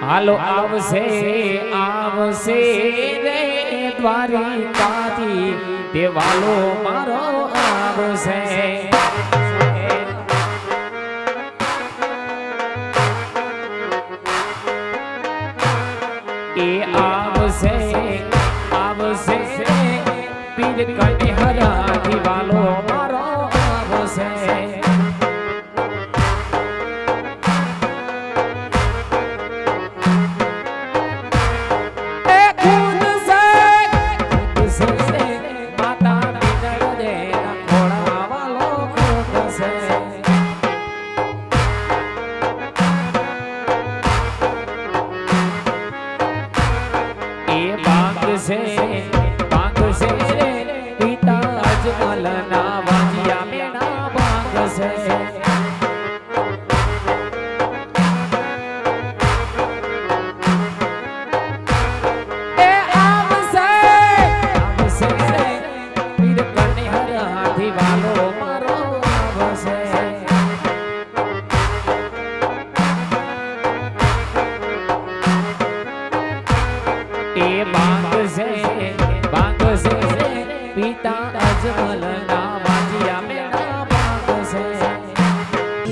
હાલો આવશે આવશે રે દ્વારિકાથી દેવાલો મારો આવશે એ આવશે આવશે પીર કન્હૈયા દિવાલો મારો આવશે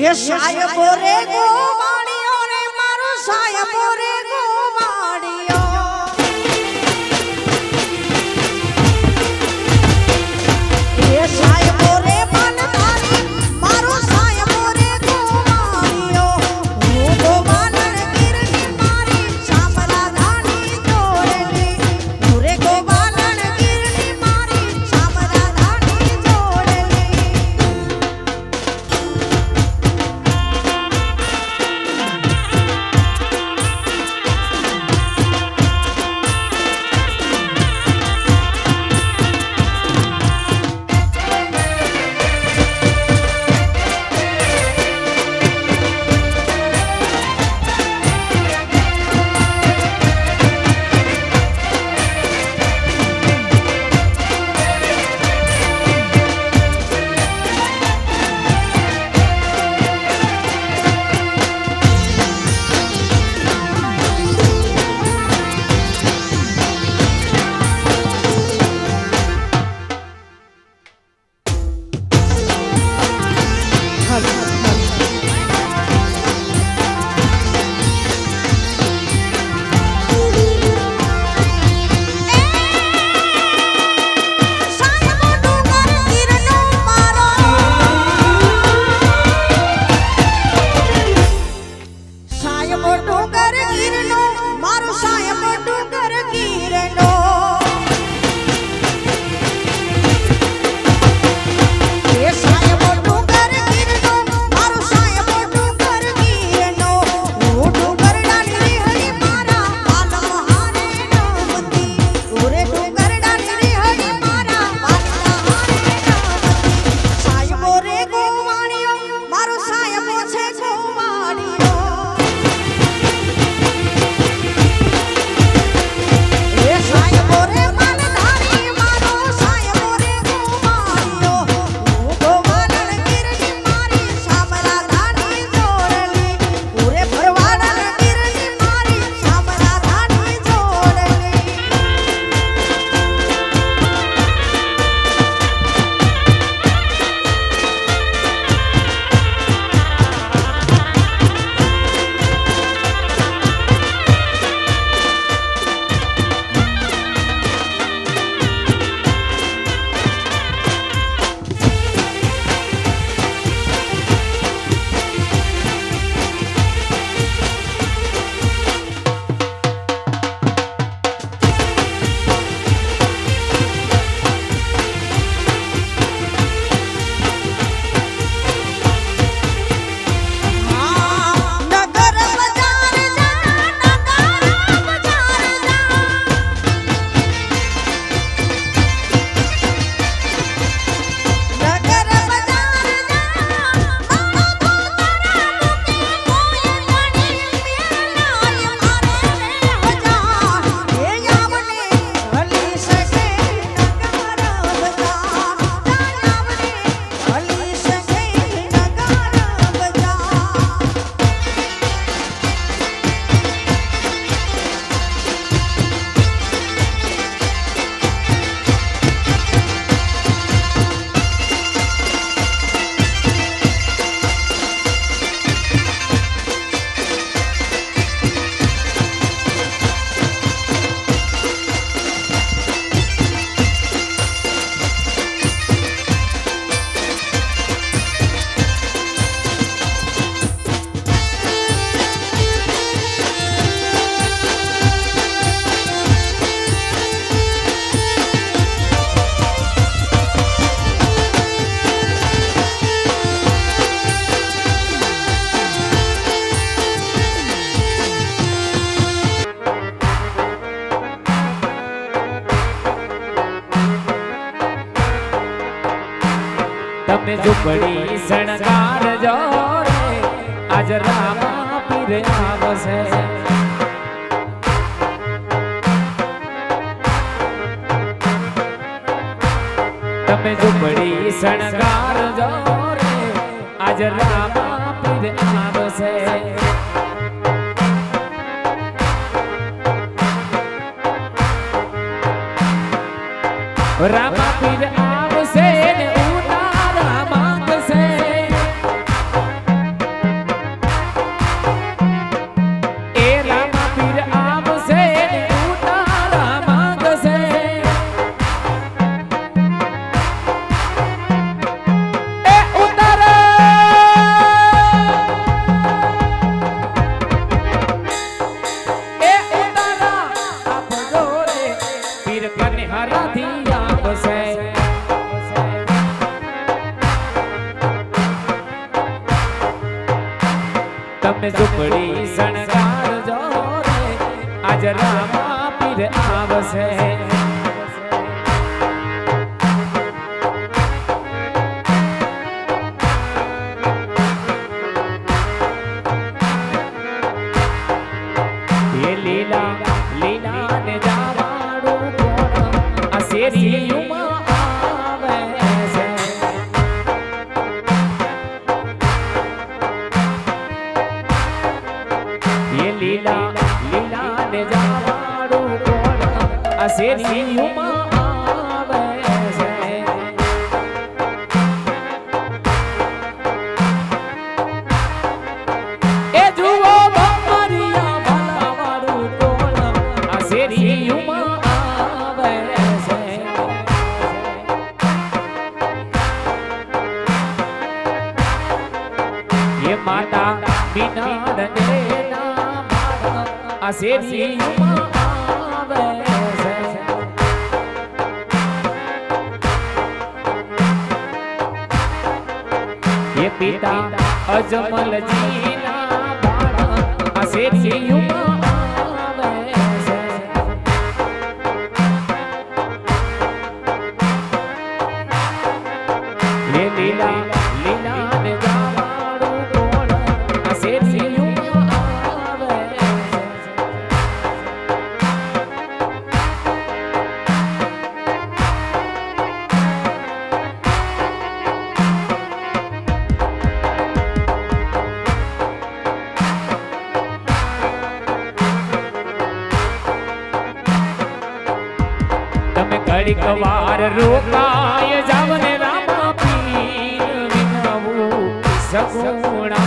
ये साहेब रे गोवाड़ियो रे मारो साहेब रे गोवाड़ियो ये साहेब रे बनधारी मारो साहेब रे गोवाड़ियो वो गोवालन गिरनी मारी सामला धानी जोड़नी पूरे गोवालन गिरनी मारी सामला धानी जोड़नी ઝૂંપડી શણગાર જો રે આજ રામા પીર આવશે તમે ઝૂંપડી શણગાર જો રે આજ રામા પીર આવશે રામા પીર આવશે ને ઉતારા માંગશે એ રામા પીર આવશે ને ઉતારા માંગશે એ ઉતારા આપજો રે પીર કને હરાથી તમે ઝૂંપડી શણગાર જો રે આજ રામા પીર આવશે એ લીલા લીલા ને જાવાડું કોણ આ શેરીયુમાં આવે છે એ લીલા લીલા ને જાવાડું કોણ આ શેરીયુમાં આવે છે એ જુઓ ભમરિયા ભલાવાળું કોણ આ શેરીયુમાં આવે છે એ માતા બિના ને આ શેરીયુમાં આવે છે એ પિતા અજમલજીના બાળક આ શેરીયુમાં આવે છે એ લીલા લીલા ને જાવાડું કોણ આ શેરીયુમાં આવે છે તમે ઘડીક વાર રોકાય જાવ ને રામા પીર વિનવું સગુણા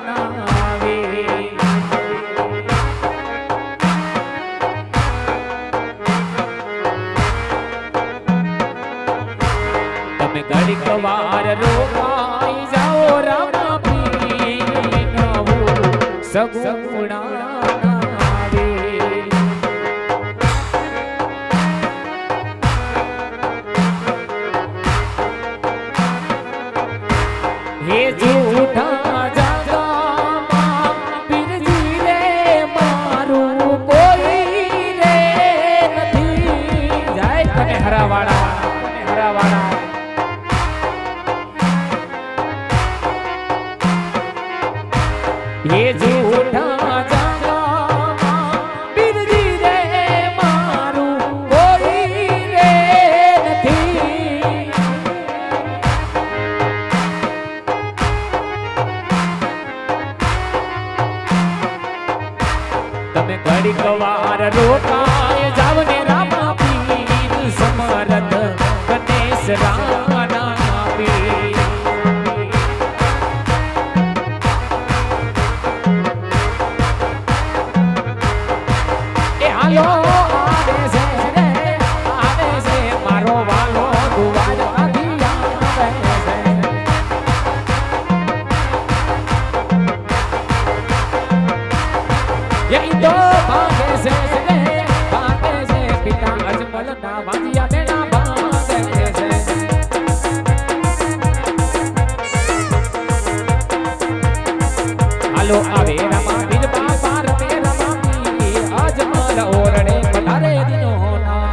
નાવે તમે ઘડીક વાર રોકાય જાઓ રામા પીર વિનવું સગુણા નાવે हे झूठा जगामा पीरजी रे मारू कोई रे નથી જાય કને હરાવાળા हे झूठा जगामा पीरजी रे मारू कोई રે નથી તમે ઘડીક વાર રોકાય જાવ ને રામા પીર સમરથ ગણેશ રાના પીર એ હાલો આવે છે રે આવે છે મારો વાલો દુવારમાંથી આવે છે એ તો ભાગે છે પિતા અજમલ ના વાંધિયા બેના ભાગે છે હાલો આવે રમા પીર બાપા રમે રમા પીર અજમલ ઓરડે પધારે દિનો ના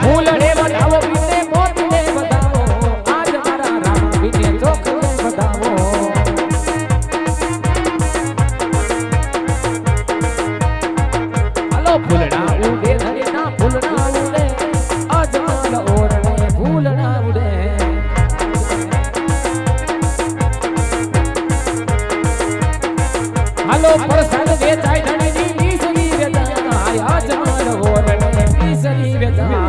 ફૂલડે વધાવો પીને મોતીને વધાવો આજ મારા રામ પીને ચોખને વધાવો હાલો ફૂલડા ઉડે ધરેના ફૂલડા ઉડે આજ મારા ઓરણે ફૂલડા ઉડે હાલો પ્રસાદ વેચાય ધણીની ઈસરી વેચાય આજ મારા ઓરણે ઈસરી વેચાય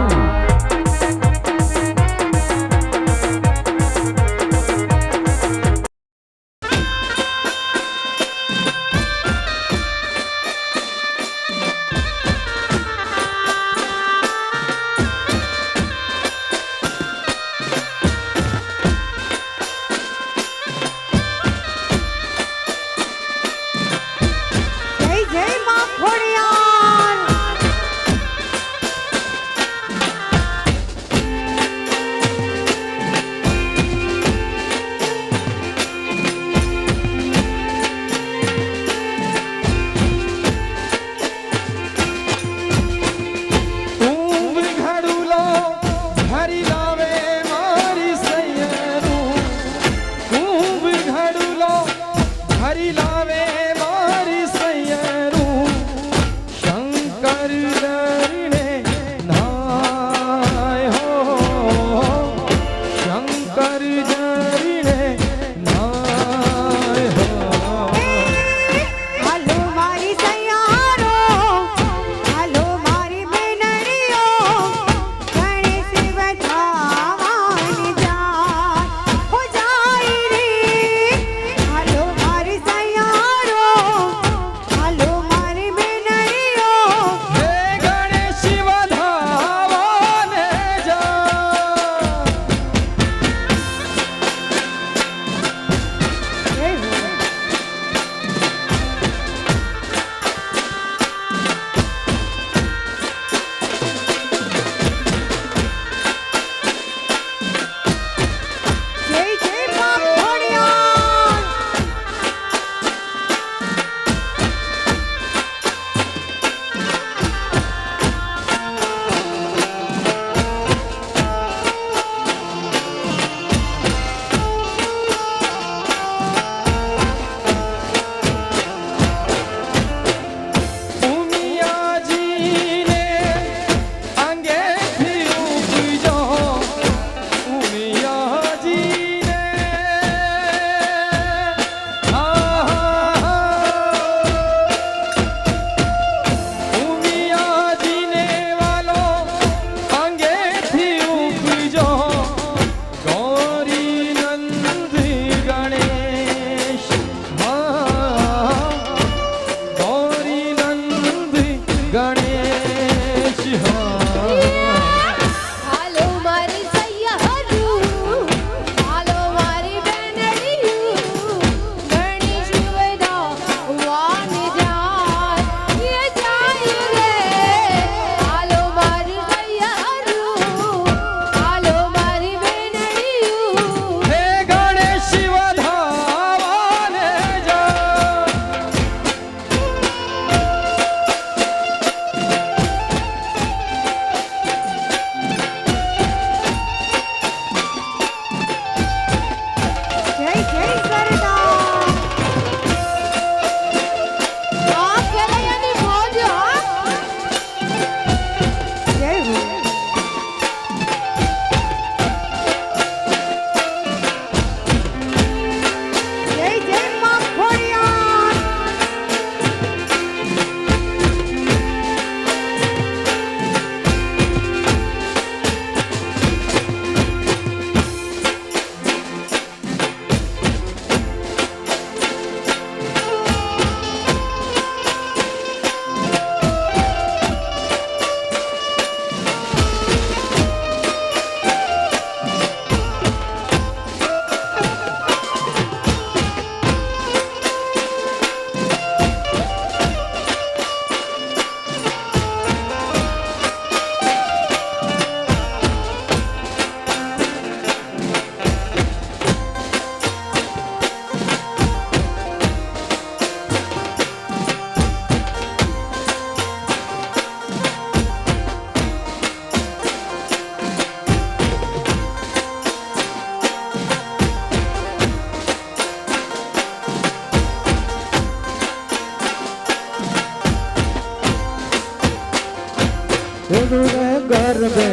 ગરબે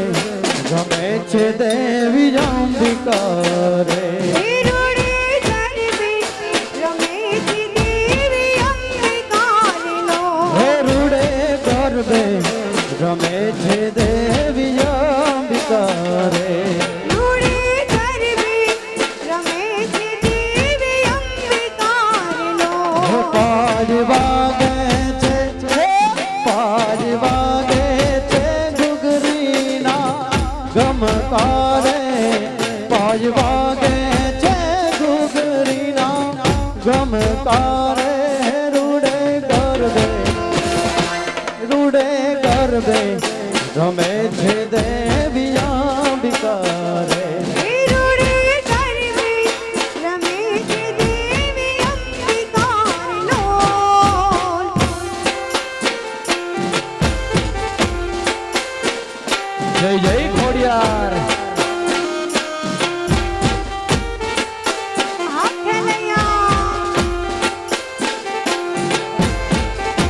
રમે છે દેવી અંબિકા રે ઈરુડે ગરબે રમે છે દેવી અંબિકાનો હે રૂડે ગરબે રમે છે દેવી અંબિકા રે ઈરુડે ગરબે રમે છે દેવી અંબિકાનો પાજ વાગે છે પાજ વાગે છે ઘુઘરીના ગમકારે પાજ વાગે છે ઘુઘરીના ગમકારે રૂડે ગરબે રમે છે દેવી અંબિકા રે ઈરુડે ગરબે રમે છે દેવી અંબિકાનો જય જય ખોડિયાર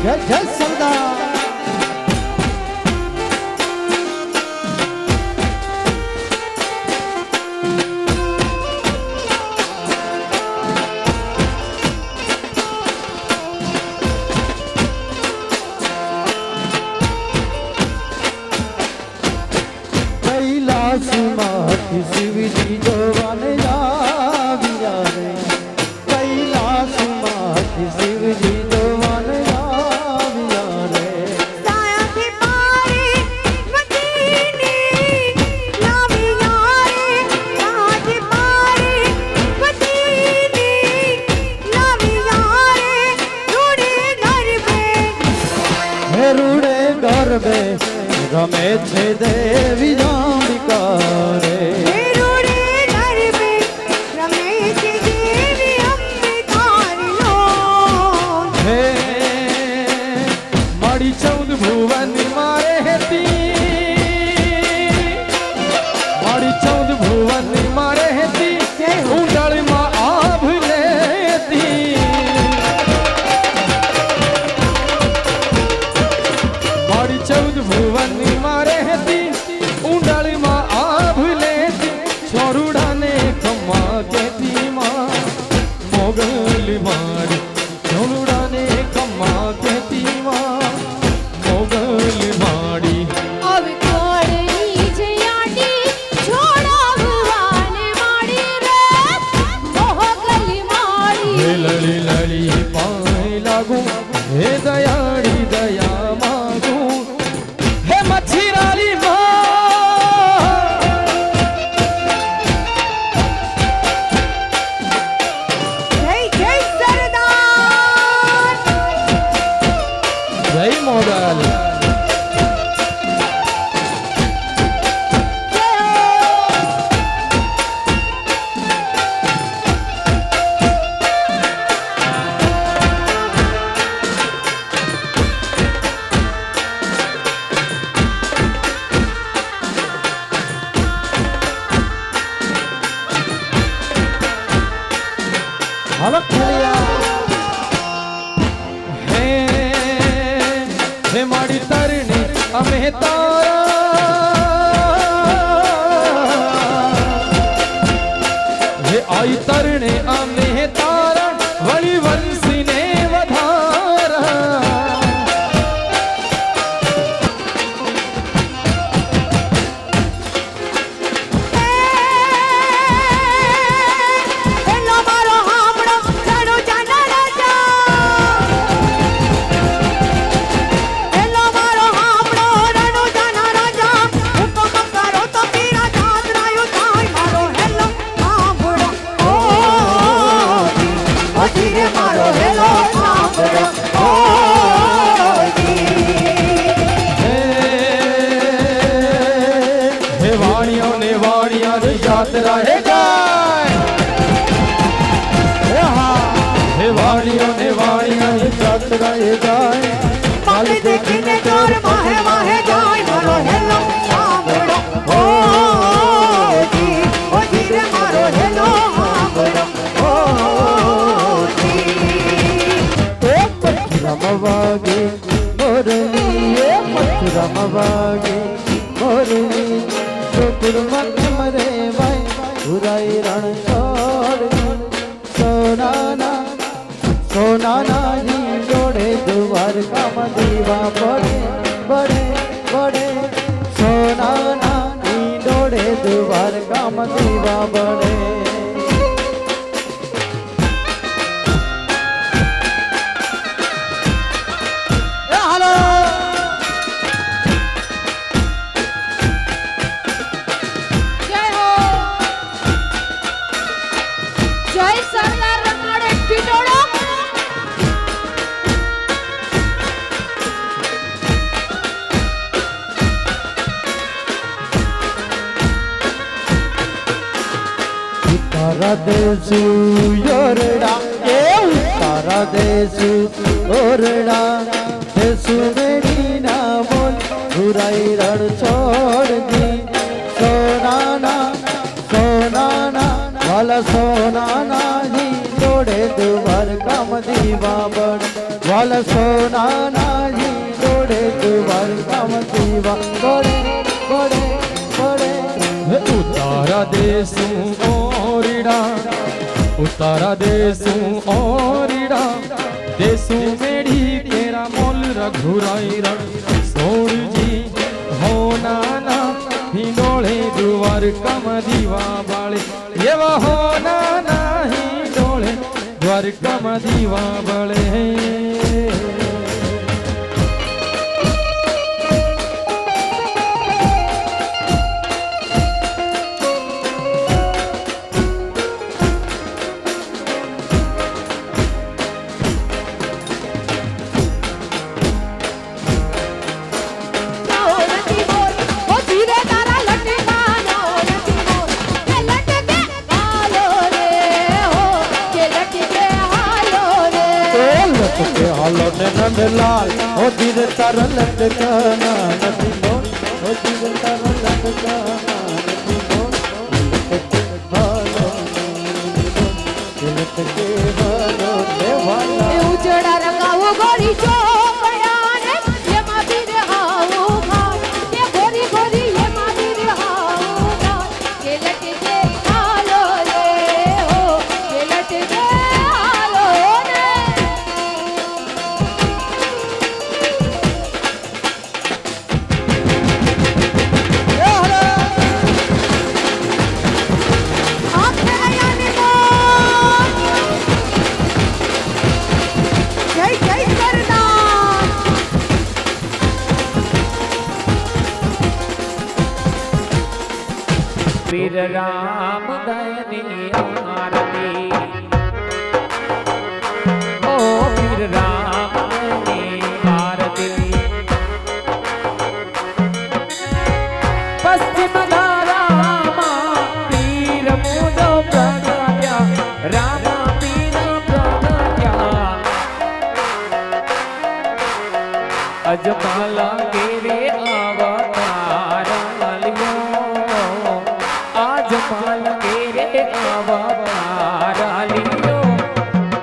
જય જય સરદાર કૈલાસમાંથી શિવજી જોવાને આવ્યા રે કૈલાસમાંથી શિવજી જોવાને આવ્યા રે સાયાથી પારે વતીની લાવી યારે સાયાથી પારે વતીની લાવી યારે રૂડે ગરબે હે રૂડે ગરબે રમે છે દેવી અંબિકા રે રૂડે ગરબે રમે છે દેવી અંબિકાનો હે મારી 14 ભુવન મારે હતી મારી 14 ભુવન મારે હતી ઊંડાળમાં આભ લેતી મારી 14 ભુવન મારે હતી ઊંડાળમાં આભ લેતી છોરુડાને ખમ્મા કેતી માં મોગલ મારી છોરુડાને ખમ્મા કેતી માં મોગલ માડી હવે કોળની જયાડી છોડાવવાને માડી રે મોહગલી માડી હે લળી લળી પાય લાગુ હે દયાળી દયા માગુ હે મચ્છીરાલી જય જય સરદાર જય મોગલ હલક ખલિયા હે હે માડી તરણી અમે તારા હે આઈ તરણે અમે તારા વળી વંશીને વધારા હેલો મારો હામડો રણો જાના રાજા હેલો મારો હામડો રણો જાના રાજા હુકમ કરો તો પીરા જાતરાયો થાય મારો હેલો હામડો ઓ ધીરે મારો હેલો હામડો ઓ હે વાણિયો ને વાણિયા ની યાત્રા હે જાય હે વાણિયો ને વાણિયા ની યાત્રા હે જાય માલે દેખીને ચોર માહે માહે જાય મારો હેલો હામડો ઓ ધીરે મારો હેલો હામડો ઓ રમવાગે મોરલી એ મત રમવાગે મોરલી ઓરડી ગોકુળમાં કેમ રે ભાઈ ઉરાઈ રણ છોડ સોનાના સોનાના જોડે દ્વારકામાં દીવા પડે બડે બડે સોનાના જોડે દ્વારકામાં દીવા બડે જય હો જય સરદાર રમાડે ટીટોળો તારા દેશુ યોરડા એ તારા દેશુ ઓરડા દેશુ મેરી ના બોલ ઉરાઈ રણ છોડની સોનાના સોનાના વાલા સોનાના જી જોડે દ્વારકામાં દીવા બળ વાલા સોનાના જી જોડે દ્વારકામાં દીવા બળે બળે બળે ઉતારા દેશું ઓરડા ઉતારા દેશું ઓરડા દેશું મેળી તેરા મોલ રઘુરાઈ રણ સોળજી હો નાના હિંડોળે દ્વારકામાં દીવા બાળે એવા હો નાના હિંડોળે દ્વારકામાં દીવા બાળે નથી બોલ ઓ ધીરે તારા લટકાનો નથી બોલ કે લટકે હાલો રે હો કે લટકે હાલો રે લટકે હાલો ને નંદલાલ ઓ ધીરે તારા લટકાના નથી બોલ ઓ ધીરે તારા લટકાના નથી બોલ લટકે હાલો લટકે હાલો દેવાના એ ઉજળા રંગાવો ગોરી ચોકડા ને એમાં બીરે હાવું ઘાટ એ ગોરી ગોરી એમાં બીરે હાવું ઘાટ કે લટકે હાલો રે હો કે લટકે હાલો રે આખે આયાની મોજ જય જય સરદાર વીર રામ દયની આરતી ઓ વીર રામ દયની આરતી પશ્ચિમ ધારામાં વીર મુદો પ્રગટ્યા રામ વીર પ્રગટ્યા અજમાલા કેરે અવતાર લ્યો અજમાલ કેરે અવતાર લ્યો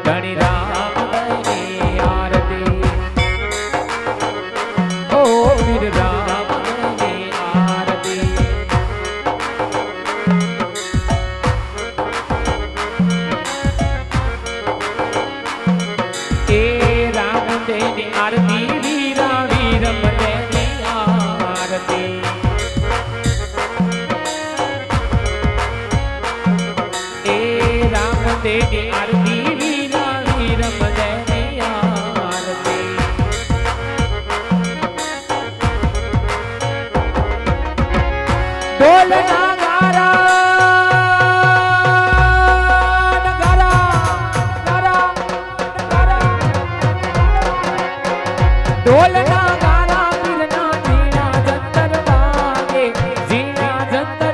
ધણી રામ દયની આરતી ઓ વીર રામ દયની આરતી એ રામ દયની આરતી વીરા વીરમ દયની આરતી એ રામ દયની આરતી વીરા વીરમ દયની આરતી ઢોલ નગારા ઢોલ નગારા વીરના ઝીણા જંતર વાગે ઝીણા જંતર